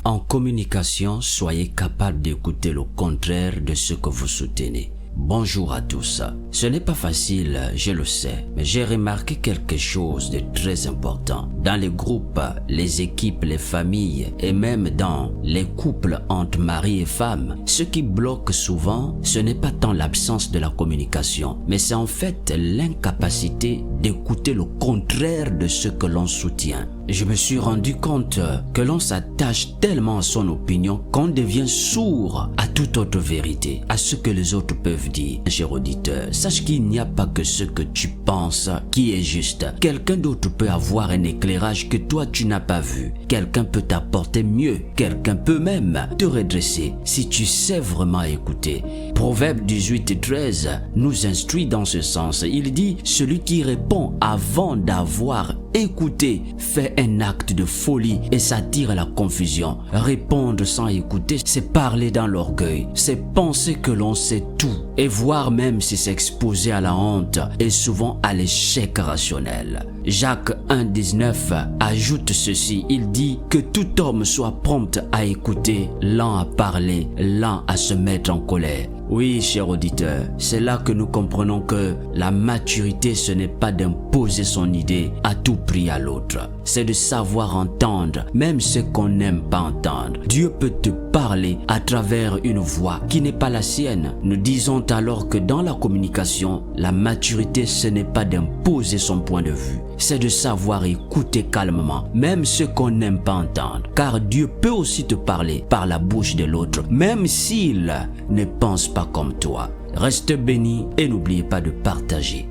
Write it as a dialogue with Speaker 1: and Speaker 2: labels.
Speaker 1: En communication, soyez capable d'écouter le contraire de ce que vous soutenez. Bonjour à tous. Ce n'est pas facile, je le sais, mais j'ai remarqué quelque chose de très important. Dans les groupes, les équipes, les familles et même dans les couples entre mari et femme, ce qui bloque souvent, ce n'est pas tant l'absence de la communication, mais c'est en fait l'incapacité d'écouter le contraire de ce que l'on soutient. Je me suis rendu compte que l'on s'attache tellement à son opinion qu'on devient sourd à toute autre vérité, à ce que les autres peuvent dire. Cher auditeur, sache qu'il n'y a pas que ce que tu penses qui est juste. Quelqu'un d'autre peut avoir un éclairage que toi tu n'as pas vu. Quelqu'un peut t'apporter mieux. Quelqu'un peut même te redresser si tu sais vraiment écouter. Proverbe 18:13 nous instruit dans ce sens. Il dit « Celui qui répond avant d'avoir écouté fait un acte de folie et s'attire à la confusion. Répondre sans écouter, c'est parler dans l'orgueil, c'est penser que l'on sait tout et voire même si s'exposer à la honte et souvent à l'échec rationnel. Jacques 1:19 ajoute ceci, il dit que tout homme soit prompt à écouter, lent à parler, lent à se mettre en colère. Oui, cher auditeur, c'est là que nous comprenons que la maturité, ce n'est pas d'imposer son idée à tout prix à l'autre. C'est de savoir entendre, même ce qu'on n'aime pas entendre. Dieu peut te parler à travers une voix qui n'est pas la sienne. Nous disons alors que dans la communication, la maturité, ce n'est pas d'imposer son point de vue. C'est de savoir écouter calmement, même ce qu'on n'aime pas entendre. Car Dieu peut aussi te parler par la bouche de l'autre, même s'il ne pense pas comme toi. Reste béni et n'oubliez pas de partager.